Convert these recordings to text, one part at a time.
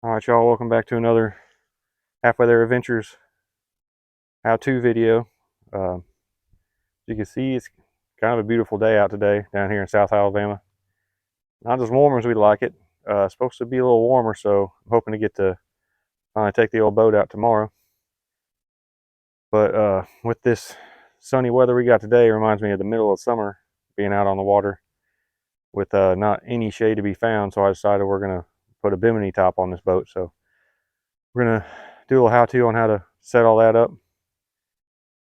Alright y'all, welcome back to another Halfway There Adventures how-to video. As you can see, it's kind of a beautiful day out today down here in South Alabama. Not as warm as we'd like it. It's supposed to be a little warmer, so I'm hoping to get to finally take the old boat out tomorrow. But with this sunny weather we got today, it reminds me of the middle of summer, being out on the water with not any shade to be found, so I decided we're going to put a Bimini top on this boat. So we're going to do a little how-to on how to set all that up.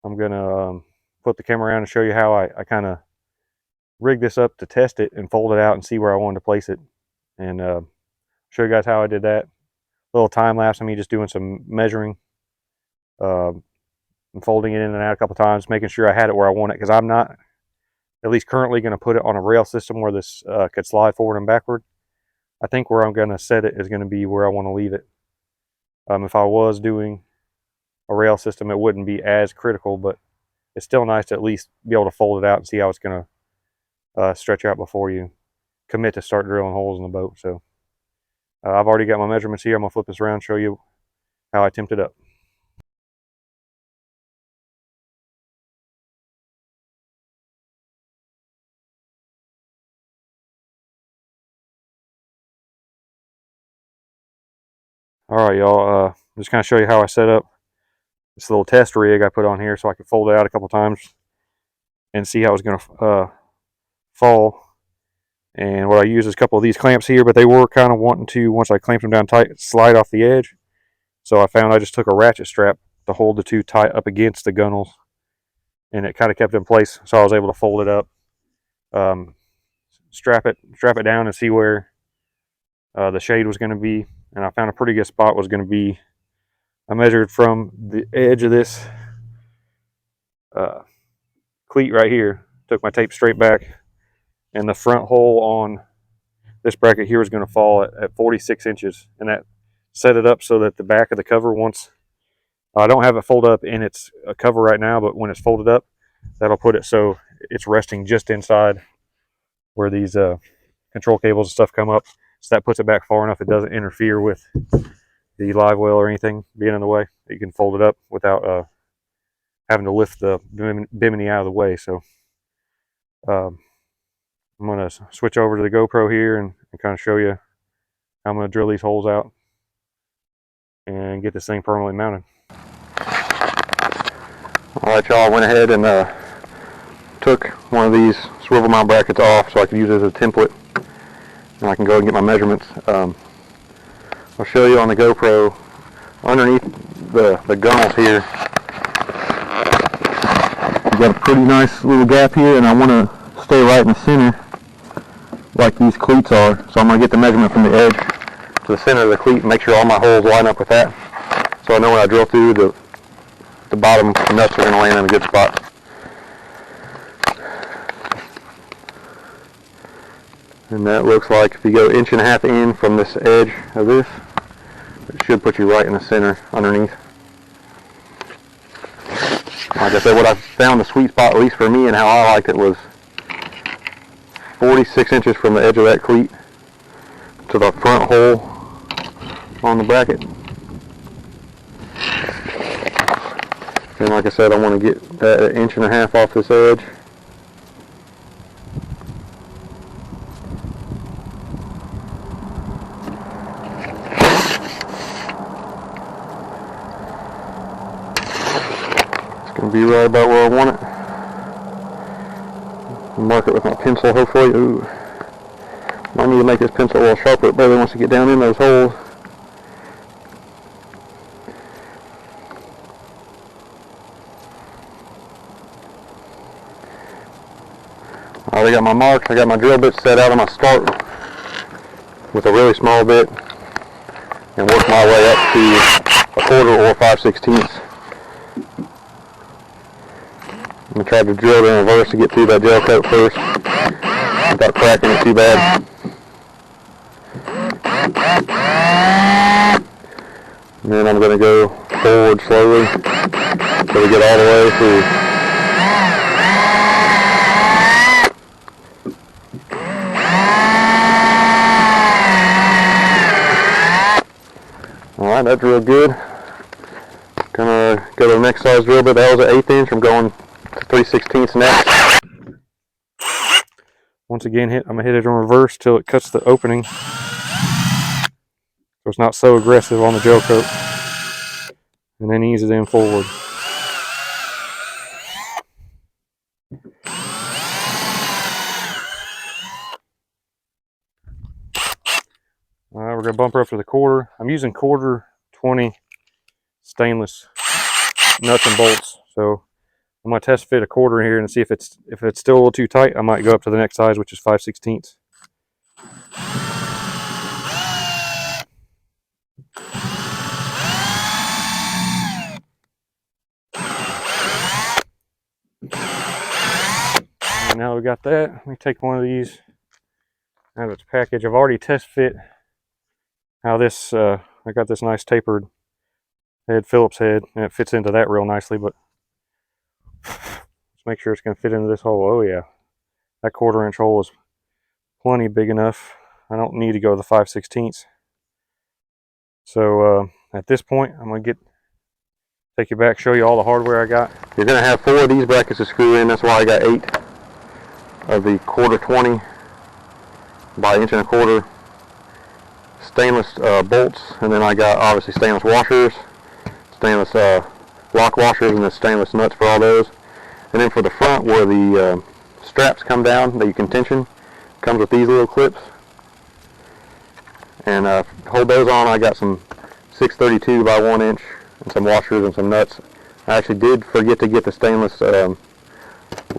I'm going to flip the camera around and show you how I kind of rig this up to test it and fold it out and see where I wanted to place it. And show you guys how I did that. A little time lapse of me just doing some measuring and folding it in and out a couple times, making sure I had it where I want it, because I'm not, at least currently, going to put it on a rail system where this could slide forward and backward. I think where I'm going to set it is going to be where I want to leave it. If I was doing a rail system, it wouldn't be as critical, but it's still nice to at least be able to fold it out and see how it's going to stretch out before you commit to start drilling holes in the boat. So I've already got my measurements here. I'm going to flip this around and show you how I timped it up. Alright y'all, just kind of show you how I set up this little test rig I put on here so I could fold it out a couple times and see how it's going to fall. And what I use is a couple of these clamps here, but they were kind of wanting to, once I clamped them down tight, slide off the edge. So I found I just took a ratchet strap to hold the two tight up against the gunnels, and it kind of kept it in place, so I was able to fold it up, strap it down and see where the shade was going to be. And I found a pretty good spot was going to be, I measured from the edge of this cleat right here, took my tape straight back, and the front hole on this bracket here was going to fall at 46 inches. And that set it up so that the back of the cover, once, I don't have it folded up in its cover right now, but when it's folded up, that'll put it so it's resting just inside where these control cables and stuff come up. So that puts it back far enough it doesn't interfere with the live well or anything being in the way. You can fold it up without having to lift the Bimini out of the way. So I'm going to switch over to the GoPro here and kind of show you how I'm going to drill these holes out and get this thing permanently mounted. Alright y'all, I went ahead and took one of these swivel mount brackets off so I could use it as a template, and I can go and get my measurements. I'll show you on the GoPro underneath the gunnels here. You got a pretty nice little gap here, and I want to stay right in the center like these cleats are. So I'm going to get the measurement from the edge to the center of the cleat and make sure all my holes line up with that. So I know when I drill through, the bottom nuts are going to land in a good spot. And that looks like if you go 1.5 inches in from this edge of this, it should put you right in the center underneath. Like I said, what I found the sweet spot, at least for me and how I liked it, was 46 inches from the edge of that cleat to the front hole on the bracket. And like I said, I want to get that 1.5 inches off this edge. Be right about where I want it. Mark it with my pencil, hopefully. Ooh. Might need to make this pencil a little sharper, but once you get down in those holes. I already got my marks. I got my drill bits set out. I'm going to start with a really small bit and work my way up to 1/4 or 5/16. I'm going to try to drill it in reverse to get through that gel coat first without cracking it too bad. And then I'm going to go forward slowly until we get all the way through. Alright, that drilled good. Gonna go to the next size drill bit. That was an 1/8 inch. I'm going to 3/16 next. Once again, I'm gonna hit it in reverse till it cuts the opening, so it's not so aggressive on the gel coat, and then ease it in forward. Alright, we're gonna bump her up to the quarter. I'm using 1/4 stainless nuts and bolts, so I'm gonna test fit a 1/4 here and see if it's still a little too tight. I might go up to the next size, which is 5/16. And now we got that. Let me take one of these out of its package. I've already test fit how this. I got this nice tapered head, Phillips head, and it fits into that real nicely. But let's make sure it's going to fit into this hole. Oh yeah, that 1/4 inch hole is plenty big enough. I don't need to go to the 5/16. So at this point, I'm going to take you back, show you all the hardware I got. You're going to have 4 of these brackets to screw in. That's why I got 8 of the 1/4 by 1.25" stainless bolts, and then I got obviously stainless washers, stainless lock washers, and the stainless nuts for all those. And then for the front, where the straps come down that you can tension, comes with these little clips. And hold those on, I got some 632 by 1 inch and some washers and some nuts. I actually did forget to get the stainless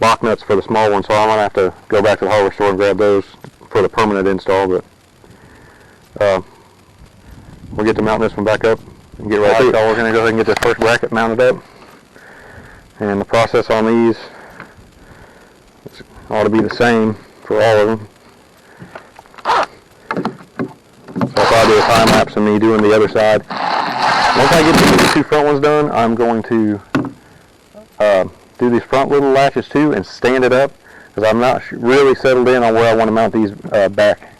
lock nuts for the small one, so I'm gonna have to go back to the hardware store and grab those for the permanent install. But we'll get to mounting this one back up and get right to it. We're gonna go ahead and get this first bracket mounted up, and the process on these ought to be the same for all of them. So if I do a time lapse of me doing the other side, once I get the 2 front ones done, I'm going to do these front little latches too and stand it up, because I'm not really settled in on where I want to mount these back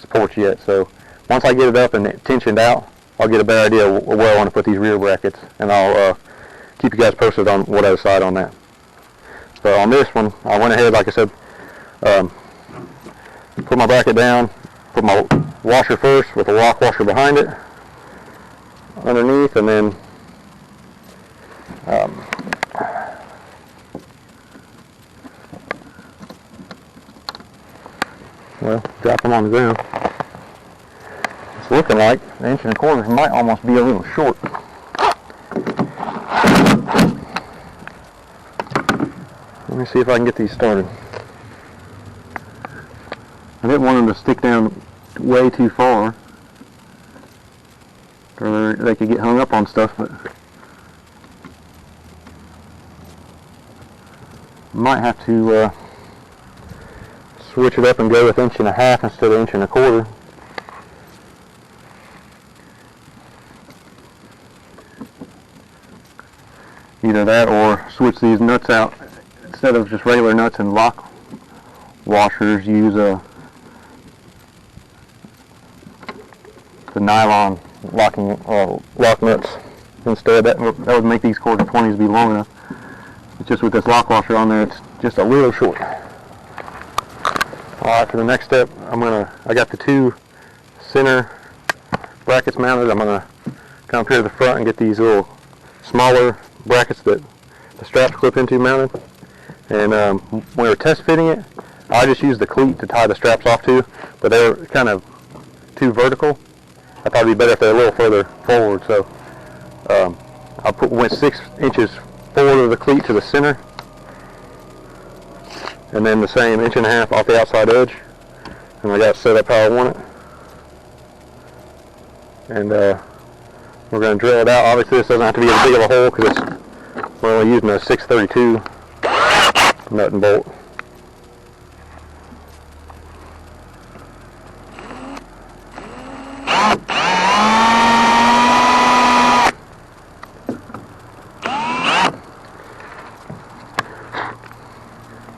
supports yet. So once I get it up and tensioned out, I'll get a better idea of where I want to put these rear brackets, and I'll keep you guys posted on what I decide on that. So on this one, I went ahead, like I said, put my bracket down, put my washer first with a lock washer behind it, underneath, and then well, drop them on the ground. It's looking like 1.25 inches might almost be a little short. Let me see if I can get these started. I didn't want them to stick down way too far, or they could get hung up on stuff, but might have to switch it up and go with 1.5 inches instead of 1.25 inches. Either that or switch these nuts out. Instead of just regular nuts and lock washers, use the nylon lock nuts instead. That would make these 1/4 be long enough. It's just with this lock washer on there, it's just a little short. Alright, for the next step, I got the 2 center brackets mounted. I'm gonna come up here to the front and get these little smaller brackets that the straps clip into mounted. And when we were test fitting it, I just used the cleat to tie the straps off to, but they were kind of too vertical. I thought it'd be better if they're a little further forward, so went 6 inches forward of the cleat to the center, and then the same 1.5 inches off the outside edge, and I got it set up how I want it. And we're going to drill it out. Obviously this doesn't have to be as big of a hole because we're only using a 632 nut and bolt.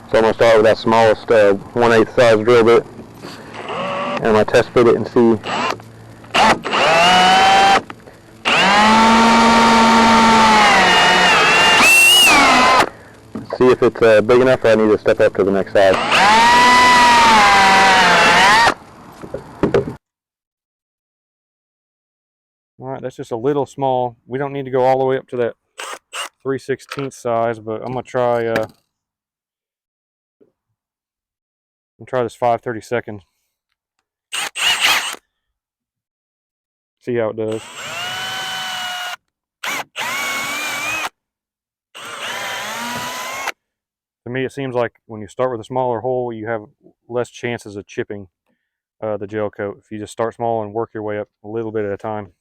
So I'm going to start with that smallest 1/8 size drill bit, and I'm going to test fit it and see if it's big enough or I need to step up to the next side. All right, that's just a little small. We don't need to go all the way up to that 3/16 size, but I'm gonna try this 5/32. See how it does. To me, it seems like when you start with a smaller hole, you have less chances of chipping the gel coat. If you just start small and work your way up a little bit at a time.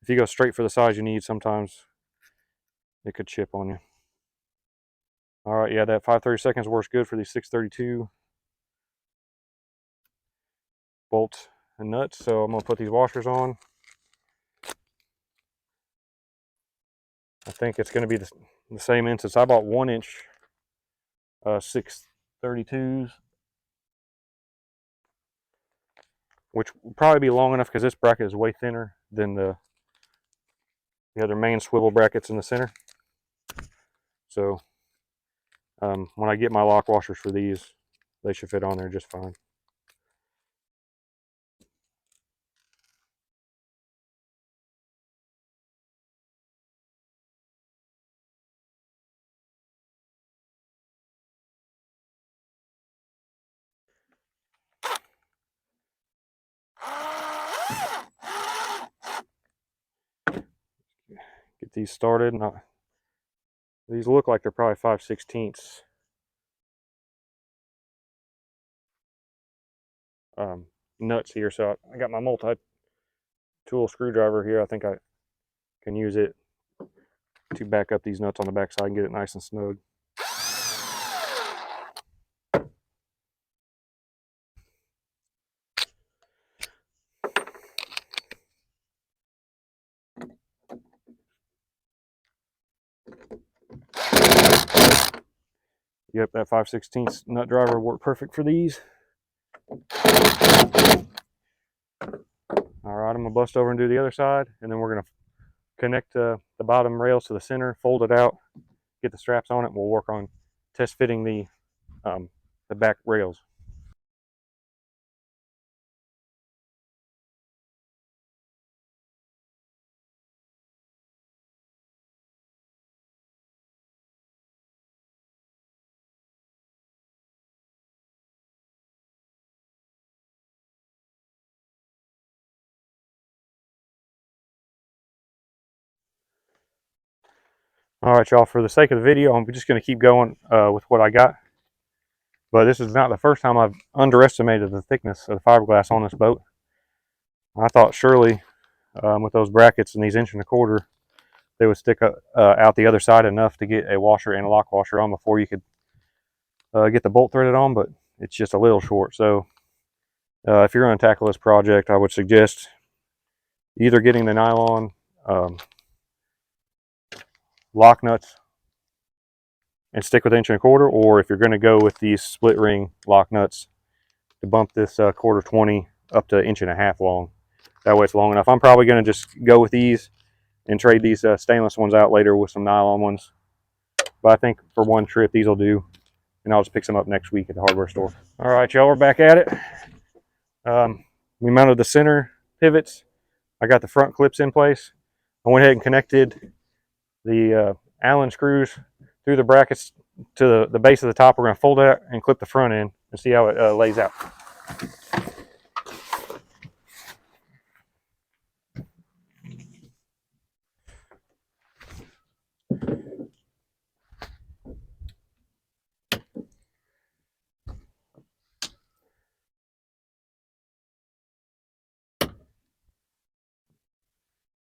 If you go straight for the size you need, sometimes it could chip on you. All right, yeah, that 5/32 works good for these 632 bolts and nuts. So I'm gonna put these washers on. I think it's gonna be the same inch. I bought 1-inch 632s, which will probably be long enough because this bracket is way thinner than the other main swivel brackets in the center. So when I get my lock washers for these, they should fit on there just fine. Get these started. These look like they're probably 5/16 nuts here. So I got my multi-tool screwdriver here. I think I can use it to back up these nuts on the back side and get it nice and snug. Yep, that 5/16 nut driver worked perfect for these. All right, I'm gonna bust over and do the other side, and then we're gonna connect the bottom rails to the center, fold it out, get the straps on it, and we'll work on test fitting the back rails. All right, y'all, for the sake of the video, I'm just going to keep going with what I got. But this is not the first time I've underestimated the thickness of the fiberglass on this boat. I thought surely with those brackets and these 1.25 inches, they would stick out the other side enough to get a washer and a lock washer on before you could get the bolt threaded on, but it's just a little short. So if you're going to tackle this project, I would suggest either getting the nylon lock nuts and stick with 1.25 inches, or if you're going to go with these split ring lock nuts, to bump this 1/4 up to 1.5 inches long. That way it's long enough. I'm probably going to just go with these and trade these stainless ones out later with some nylon ones. But I think for one trip these will do, and I'll just pick some up next week at the hardware store. All right, y'all, we're back at it. We mounted the center pivots. I got the front clips in place. I went ahead and connected the Allen screws through the brackets to the base of the top. We're going to fold it out and clip the front in and see how it lays out.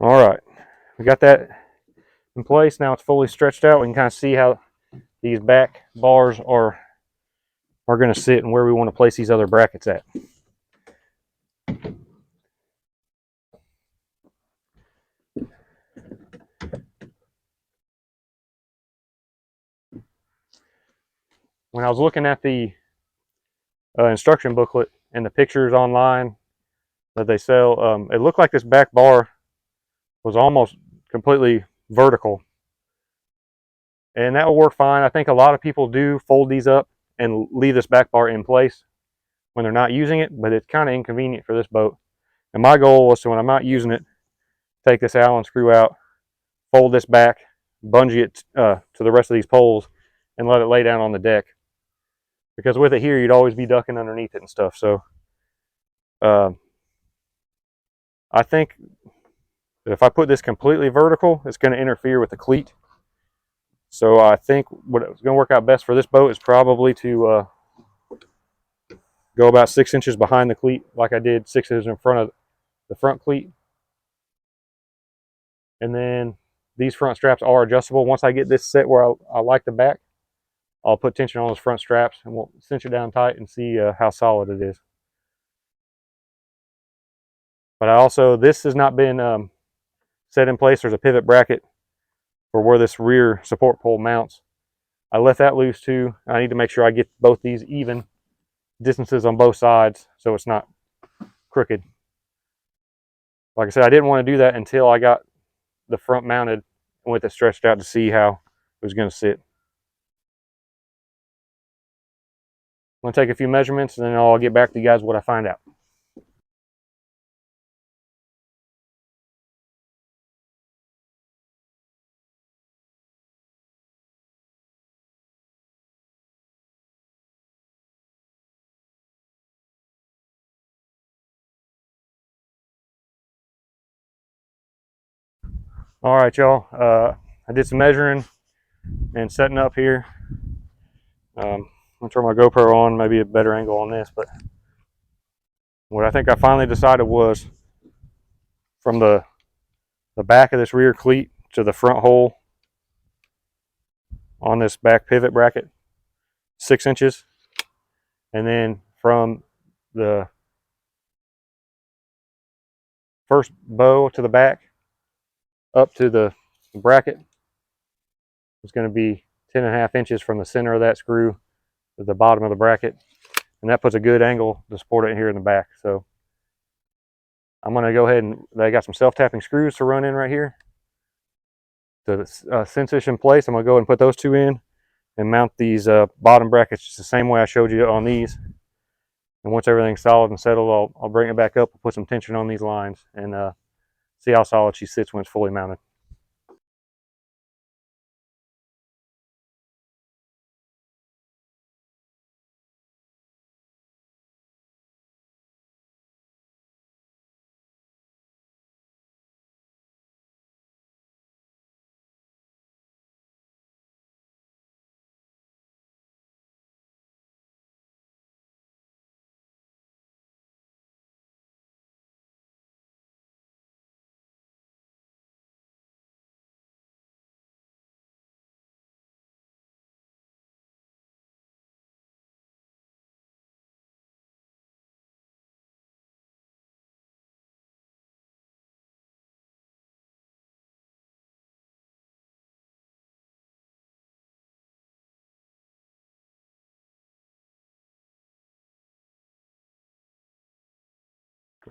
All right, we got that in place. Now it's fully stretched out. We can kind of see how these back bars are going to sit and where we want to place these other brackets at. When I was looking at the instruction booklet and the pictures online that they sell, it looked like this back bar was almost completely vertical. and that will work fine. I think a lot of people do fold these up and leave this back bar in place when they're not using it, but it's kind of inconvenient for this boat. And my goal was to, when I'm not using it, take this Allen screw out, fold this back, bungee it to the rest of these poles, and let it lay down on the deck. Because with it here, you'd always be ducking underneath it and stuff. So I think that if I put this completely vertical, it's going to interfere with the cleat. So I think what's going to work out best for this boat is probably to go about 6 inches behind the cleat, like I did 6 inches in front of the front cleat. And then these front straps are adjustable. Once I get this set where I like the back, I'll put tension on those front straps and we'll cinch it down tight and see how solid it is. But I also, this has not been set in place. There's a pivot bracket for where this rear support pole mounts. I left that loose too. I need to make sure I get both these even distances on both sides so it's not crooked. Like I said, I didn't want to do that until I got the front mounted with it stretched out to see how it was going to sit. I'm going to take a few measurements and then I'll get back to you guys what I find out. All right, y'all. I did some measuring and setting up here. I'm gonna turn my GoPro on, maybe a better angle on this, but what I think I finally decided was from the back of this rear cleat to the front hole on this back pivot bracket, 6 inches, and then from the first bow to the back up to the bracket is going to be 10.5 inches from the center of that screw to the bottom of the bracket, and that puts a good angle to support it here in the back. So I'm going to go ahead and they got some self-tapping screws to run in right here to cinch this in place. I'm going to go ahead and put those two in and mount these bottom brackets just the same way I showed you on these. And once everything's solid and settled, I'll bring it back up and put some tension on these lines and see how solid she sits when it's fully mounted.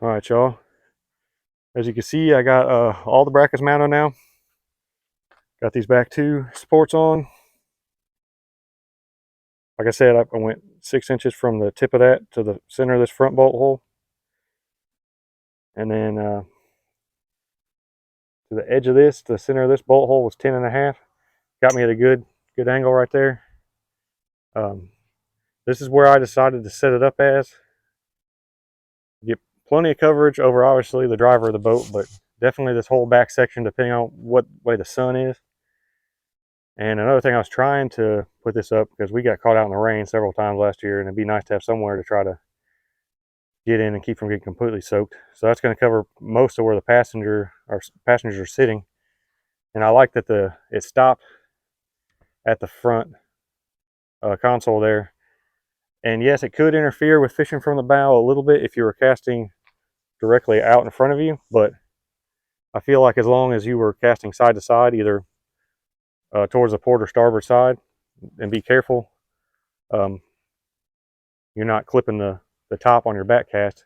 All right, y'all. As you can see, I got all the brackets mounted now. Got these back two supports on. Like I said, I went 6 inches from the tip of that to the center of this front bolt hole. And then to the edge of this, the center of this bolt hole was 10.5. Got me at a good angle right there. This is where I decided to set it up as. Get plenty of coverage over obviously the driver of the boat, but definitely this whole back section depending on what way the sun is. And another thing, I was trying to put this up because we got caught out in the rain several times last year, and it'd be nice to have somewhere to try to get in and keep from getting completely soaked. So that's going to cover most of where the passengers are sitting. And I like that it stopped at the front console there. And yes, it could interfere with fishing from the bow a little bit if you were casting directly out in front of you, but I feel like as long as you were casting side to side, either towards the port or starboard side, and be careful, you're not clipping the top on your back cast.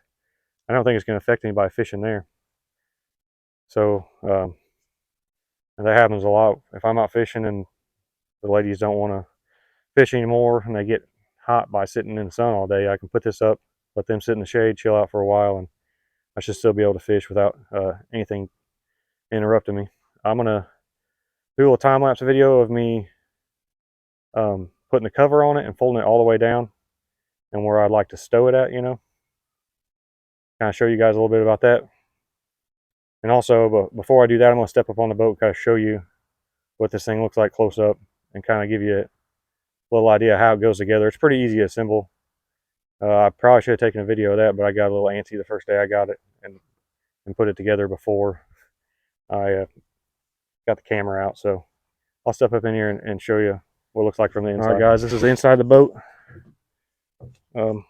I don't think it's going to affect anybody fishing there. So and that happens a lot. If I'm out fishing and the ladies don't want to fish anymore and they get hot by sitting in the sun all day, I can put this up, let them sit in the shade, chill out for a while, and I should still be able to fish without anything interrupting me. I'm going to do a little time-lapse video of me putting the cover on it and folding it all the way down and where I'd like to stow it at, you know. Kind of show you guys a little bit about that. And also, but before I do that, I'm going to step up on the boat and kind of show you what this thing looks like close up and kind of give you a little idea how it goes together. It's pretty easy to assemble. I probably should have taken a video of that, but I got a little antsy the first day I got it and put it together before I got the camera out. So I'll step up in here and show you what it looks like from the inside. All right, guys, this is the inside of the boat. What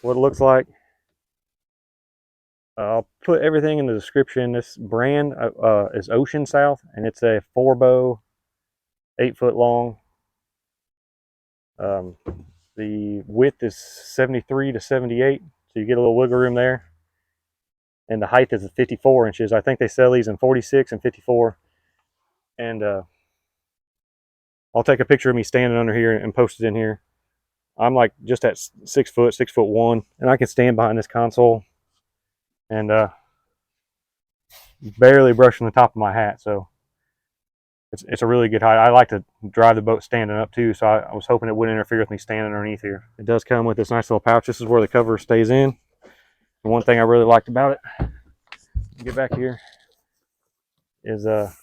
it looks like. I'll put everything in the description. This brand is Ocean South, and it's a 4-bow, 8-foot long. The width is 73 to 78, so you get a little wiggle room there. And the height is 54 inches. I think they sell these in 46 and 54. And I'll take a picture of me standing under here and post it in here. I'm like just at 6 foot, 6'1", and I can stand behind this console and barely brushing the top of my hat. So it's a really good height. I like to drive the boat standing up too, so I was hoping it wouldn't interfere with me standing underneath here. It does come with this nice little pouch. This is where the cover stays in. And one thing I really liked about it, get back here, is it's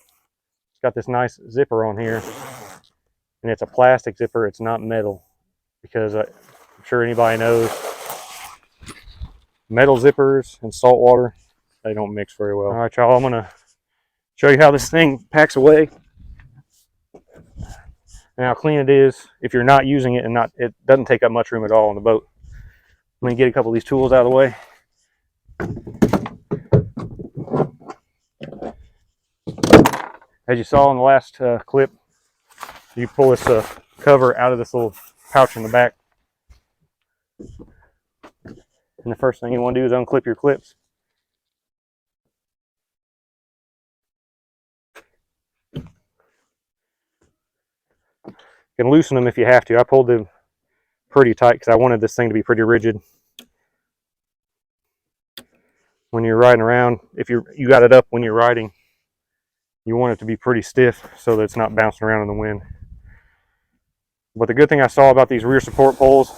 got this nice zipper on here, and it's a plastic zipper. It's not metal, because I'm sure anybody knows metal zippers and salt water, they don't mix very well. All right, y'all, I'm gonna show you how this thing packs away and how clean it is if you're not using it, and it doesn't take up much room at all on the boat. Let me get a couple of these tools out of the way. As you saw in the last clip, you pull this cover out of this little pouch in the back, and the first thing you want to do is unclip your clips. You can loosen them if you have to. I pulled them pretty tight because I wanted this thing to be pretty rigid. When you're riding around, if you got it up when you're riding, you want it to be pretty stiff so that it's not bouncing around in the wind. But the good thing I saw about these rear support poles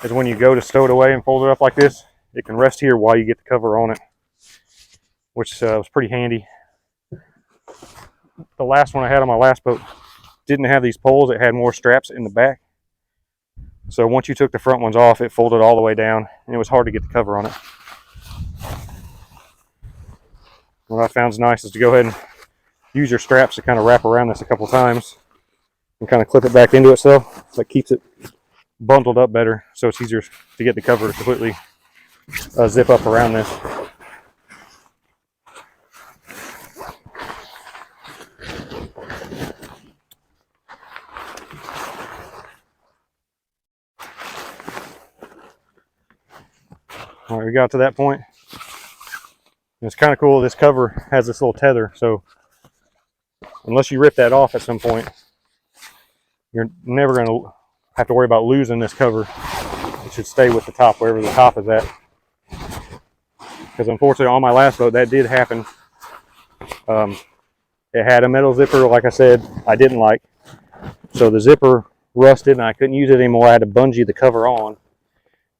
is when you go to stow it away and fold it up like this, it can rest here while you get the cover on it, which was pretty handy. The last one I had on my last boat didn't have these poles. It had more straps in the back. So once you took the front ones off, it folded all the way down, and it was hard to get the cover on it. What I found is nice is to go ahead and use your straps to kind of wrap around this a couple times and kind of clip it back into itself. That keeps it bundled up better, so it's easier to get the cover to completely zip up around this. All right, we got to that point. And it's kind of cool. This cover has this little tether, so unless you rip that off at some point, you're never going to have to worry about losing this cover. It should stay with the top, wherever the top is at. Because unfortunately, on my last boat, that did happen. It had a metal zipper, like I said, I didn't like. So the zipper rusted, and I couldn't use it anymore. I had to bungee the cover on.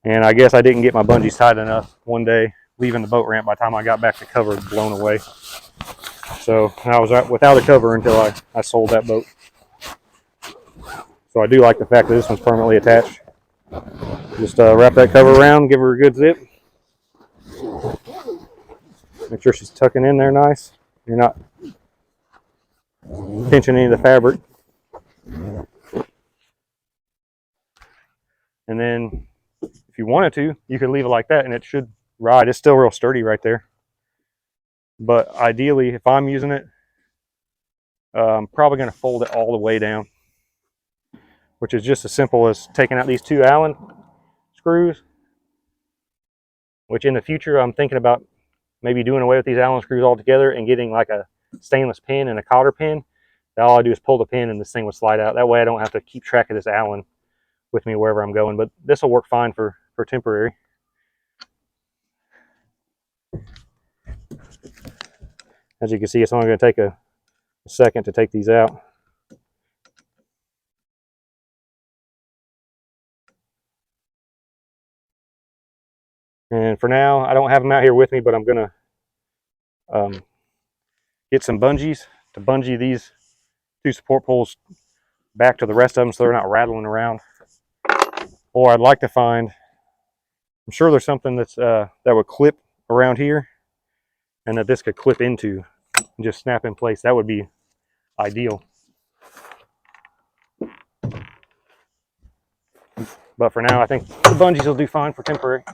And I guess I didn't get my bungees tight enough one day leaving the boat ramp. By the time I got back, the cover had blown away. So I was without a cover until I sold that boat. So I do like the fact that this one's permanently attached. Just wrap that cover around, give her a good zip. Make sure she's tucking in there nice. You're not pinching any of the fabric. And then if you wanted to, you could leave it like that and it should ride. It's still real sturdy right there. But ideally, if I'm using it, I'm probably going to fold it all the way down, which is just as simple as taking out these 2 Allen screws, which in the future I'm thinking about maybe doing away with these Allen screws altogether and getting like a stainless pin and a cotter pin all I do is pull the pin and this thing would slide out. That way I don't have to keep track of this Allen with me wherever I'm going, but this will work fine for temporary. As you can see, it's only going to take a second to take these out. And for now, I don't have them out here with me, but I'm going to get some bungees to bungee these two support poles back to the rest of them so they're not rattling around. Or I'd like to find, I'm sure there's something that's that would clip around here and that this could clip into and just snap in place. That would be ideal. But for now, I think the bungees will do fine for temporary.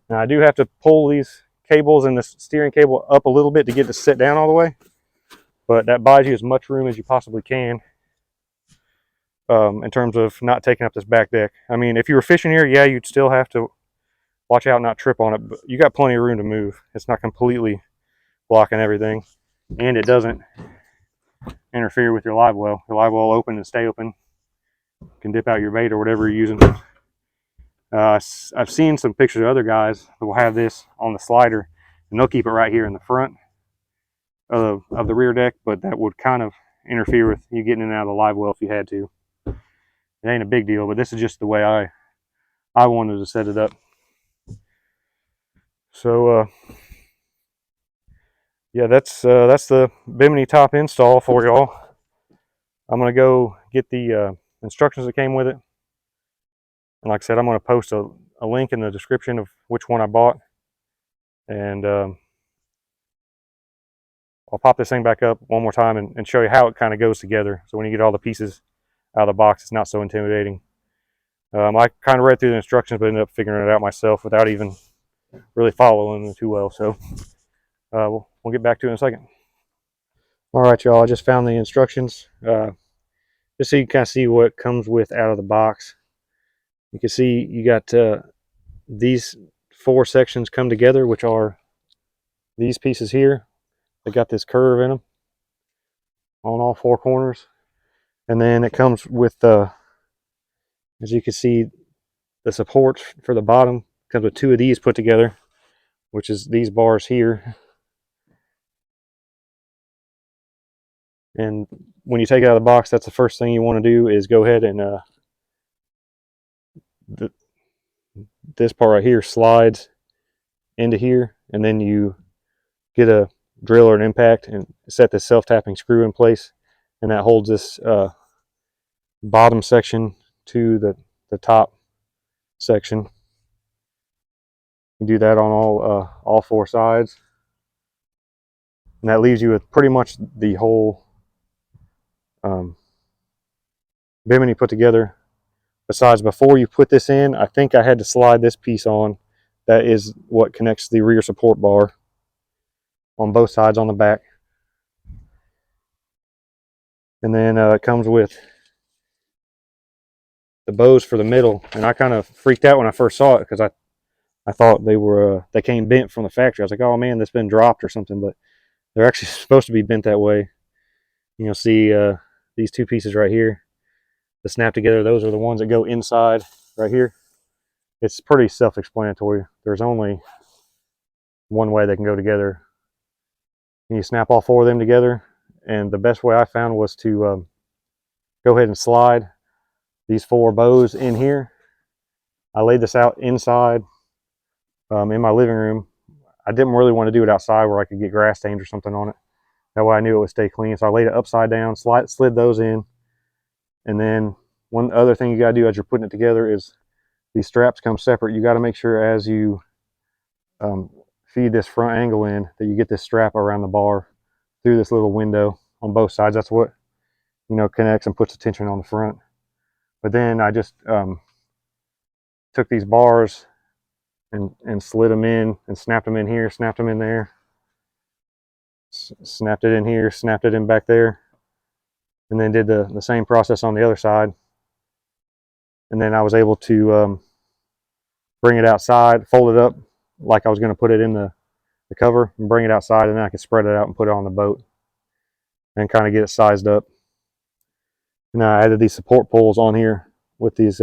Now I do have to pull these cables and the steering cable up a little bit to get this set down all the way, but that buys you as much room as you possibly can in terms of not taking up this back deck. I mean, if you were fishing here, yeah, you'd still have to watch out, not trip on it, but you got plenty of room to move. It's not completely blocking everything, and it doesn't interfere with your live well. Your live well will open and stay open. You can dip out your bait or whatever you're using. I've seen some pictures of other guys that will have this on the slider, and they'll keep it right here in the front of the rear deck, but that would kind of interfere with you getting in and out of the live well if you had to. It ain't a big deal, but this is just the way I wanted to set it up. So yeah, that's the Bimini top install for y'all. I'm gonna go get the instructions that came with it, and like I said, I'm gonna post a link in the description of which one I bought, and I'll pop this thing back up one more time and show you how it kind of goes together. So when you get all the pieces out of the box, it's not so intimidating. I kind of read through the instructions, but ended up figuring it out myself without even really following them too well. So we'll get back to it in a second. All right, y'all, I just found the instructions. Just so you can kind of see what comes with out of the box. You can see you got these 4 sections come together, which are these pieces here. They got this curve in them on all 4 corners. And then it comes with, as you can see, the supports for the bottom comes with 2 of these put together, which is these bars here. And when you take it out of the box, that's the first thing you want to do is go ahead and this part right here slides into here, and then you get a drill or an impact and set this self-tapping screw in place, and that holds this bottom section to the top section. You do that on all 4 sides, and that leaves you with pretty much the whole Bimini put together. Besides, before you put this in, I think I had to slide this piece on. That is what connects the rear support bar on both sides on the back. And then it comes with the bows for the middle, and I kind of freaked out when I first saw it because I thought they came bent from the factory. I was like, oh man, that's been dropped or something, but they're actually supposed to be bent that way. You'll see these 2 pieces right here, the snap together. Those are the ones that go inside right here. It's pretty self-explanatory. There's only one way they can go together. You snap all 4 of them together, and the best way I found was to go ahead and slide these 4 bows in here. I laid this out inside in my living room. I didn't really want to do it outside where I could get grass stains or something on it. That way I knew it would stay clean. So I laid it upside down, slid those in. And then one other thing you got to do as you're putting it together is these straps come separate. You got to make sure as you feed this front angle in that you get this strap around the bar through this little window on both sides. That's what, connects and puts the tension on the front. But then I just took these bars and slid them in and snapped them in here, snapped them in there, snapped it in here, snapped it in back there, and then did the same process on the other side. And then I was able to bring it outside, fold it up like I was going to put it in the cover, and bring it outside, and then I can spread it out and put it on the boat and kind of get it sized up. And I added these support poles on here with these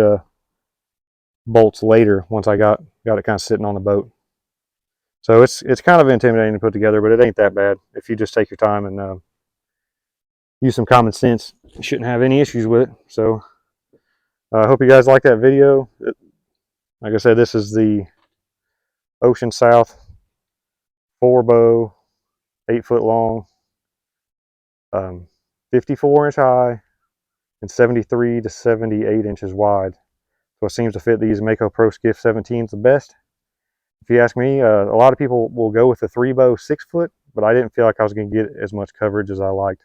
bolts later once I got it kind of sitting on the boat. So it's kind of intimidating to put together, but it ain't that bad if you just take your time and use some common sense. You shouldn't have any issues with it. So I hope you guys like that video. Like I said, this is the Ocean South 4-bow, 8-foot long, 54-inch high, and 73 to 78 inches wide. So it seems to fit these Mako Pro Skiff 17s the best. If you ask me, a lot of people will go with the 3-bow 6-foot, but I didn't feel like I was going to get as much coverage as I liked.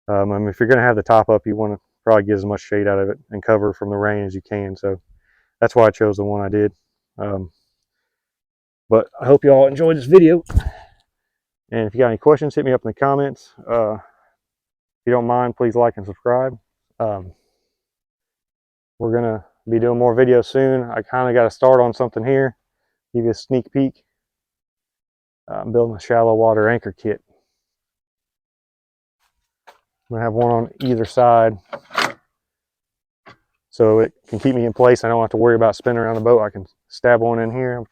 I mean, if you're going to have the top up, you want to probably get as much shade out of it and cover from the rain as you can. So that's why I chose the one I did. But I hope you all enjoyed this video. And if you got any questions, hit me up in the comments. If you don't mind, please like and subscribe. We're going to be doing more videos soon. I kind of got to start on something here. Give you a sneak peek. I'm building a shallow water anchor kit. I'm going to have one on either side so it can keep me in place. I don't have to worry about spinning around the boat. I can stab one in here,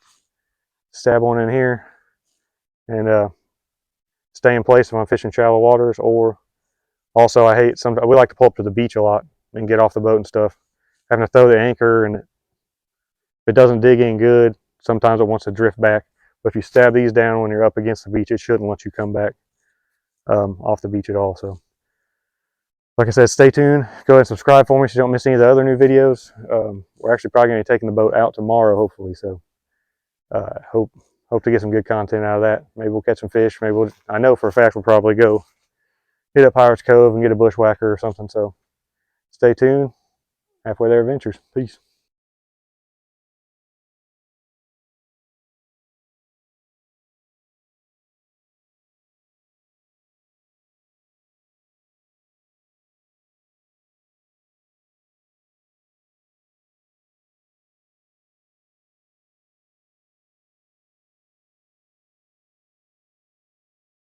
and stay in place if I'm fishing shallow waters. Or also, we like to pull up to the beach a lot and get off the boat and stuff. Having to throw the anchor, and if it doesn't dig in good, sometimes it wants to drift back. But if you stab these down when you're up against the beach, it shouldn't let you come back off the beach at all. So like I said, stay tuned. Go ahead and subscribe for me so you don't miss any of the other new videos. We're actually probably going to be taking the boat out tomorrow, hopefully. So hope to get some good content out of that. Maybe we'll catch some fish. I know for a fact we'll probably go hit up Pirates Cove and get a bushwhacker or something. So stay tuned. Halfway There Adventures. Peace.